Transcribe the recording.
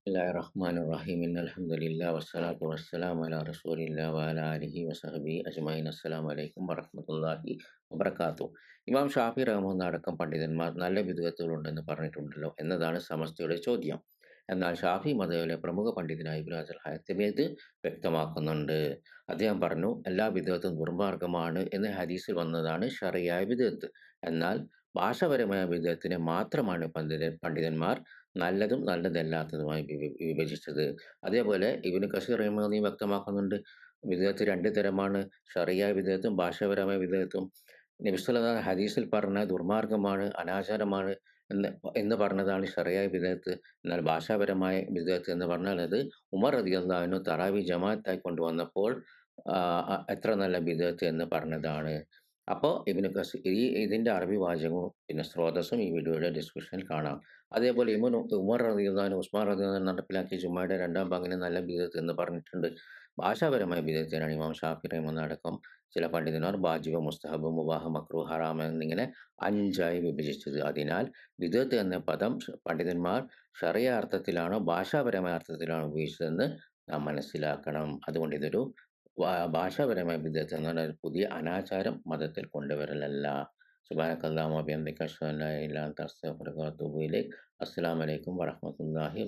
ബിസ്മില്ലാഹിർറഹ്മാനിർറഹീം. ഇന്നൽഹംദുലില്ലാഹി വസ്സലാത്തു വസ്സലാമു അലാ റസൂലില്ലാഹി വഅലാ ആലിഹി വസഹ്ബിഹി അജ്മഈൻ. അസ്സലാമു അലൈക്കും വറഹ്മത്തുള്ളാഹി വബറകാതുഹു. ഇമാം ഷാഫി റഹ്മത്തുള്ളാഹി അടക്കം പണ്ഡിതന്മാർ നല്ല വിദ്അത്തുകളുണ്ടെന്ന് പറഞ്ഞിട്ടുണ്ടല്ലോ എന്നതാണ് സമസ്തയുടെ ചോദ്യം. എന്നാൽ ഷാഫി മദ്ഹബിലെ പ്രമുഖ പണ്ഡിതനായ ഇബ്നു ഹജർ ഹൈതമി ഇത് വ്യക്തമാക്കുന്നുണ്ട്. അദ്ദേഹം പറഞ്ഞു, എല്ലാ വിദ്അത്തും ദുർമാർഗമാണ് എന്ന് ഹദീസിൽ വന്നതാണ് ശർഈയായ വിദ്അത്ത്. എന്നാൽ ഭാഷാപരമായ വിദ്അത്തിനെ മാത്രമാണ് പണ്ഡിതന്മാർ നല്ലതും നല്ലതല്ലാത്തതുമായി വിഭജിച്ചത്. അതേപോലെ ഇബ്നു കസീർ റഹിമഹുല്ലാഹി വ്യക്തമാക്കുന്നുണ്ട്, വിദ്അത്ത് 2 തരമാണ്. ശർഈയായ വിദ്അത്തും ഭാഷാപരമായ വിദ്അത്തും. നബി സ്വല്ലല്ലാഹു അലൈഹി വസല്ലം ഹദീസിൽ പറഞ്ഞ ദുർമാർഗമാണ്, അനാചാരമാണ് എന്ന് എന്ന് പറഞ്ഞതാണ് ശർഈയായ വിദ്അത്ത്. എന്നാൽ ഭാഷാപരമായ വിദ്അത്ത് എന്ന് പറഞ്ഞാൽ അത് ഉമർ റളിയല്ലാഹു അൻഹു തറാവീഹ് ജമാഅത്തായി കൊണ്ടുവന്നപ്പോൾ എത്ര നല്ല ബിദ്അത്ത് എന്ന് പറഞ്ഞതാണ്. അപ്പോൾ ഇബ്നു കസീർ ഇതിൻ്റെ അറബി വാചകവും പിന്നെ സ്രോതസ്സും ഈ വീഡിയോയുടെ ഡിസ്ക്രിപ്ഷനിൽ കാണാം. അതേപോലെ ഉമർ റളിയല്ലാഹു അൻഹു ഉസ്മാൻ റളിയല്ലാഹു അൻഹു നടപ്പിലാക്കിയ ജുമയുടെ 2-ാം പങ്കിന് നല്ല ബിദ്അത്ത് എന്ന് പറഞ്ഞിട്ടുണ്ട്. ഭാഷാപരമായ ബിദ്അത്തിനാണ് ഇമാം ഷാഫി റഹിമഹുല്ലാഹി അടക്കം ചില പണ്ഡിതന്മാർ വാജിബ്, മുസ്തഹബ്, മുബാഹ്, മക്രൂഹ്, ഹറാം എന്നിങ്ങനെ 5ആയി വിഭജിച്ചത്. അതിനാൽ ബിദ്അത്ത് എന്ന പദം പണ്ഡിതന്മാർ ശർഈയ അർത്ഥത്തിലാണോ ഭാഷാപരമായ അർത്ഥത്തിലാണോ ഉപയോഗിച്ചതെന്ന് നാം മനസ്സിലാക്കണം. അതുകൊണ്ട് ഇതൊരു ഭാഷാപരമായ ബിദ്അത്ത് എന്ന് പറഞ്ഞാൽ ഒരു പുതിയ അനാചാരം മതത്തിൽ കൊണ്ടുവരലല്ല. സുബ്ഹാനക്കല്ലാഹുമ്മ വബിഹംദിക അശ്ഹദു അൻ ലാ ഇലാഹ ഇല്ല അൻത അസ്തഗ്ഫിറുക വഅത്തൂബു ഇലൈക്. അസ്സലാമു അലൈക്കും വറഹ്മത്തുള്ളാഹി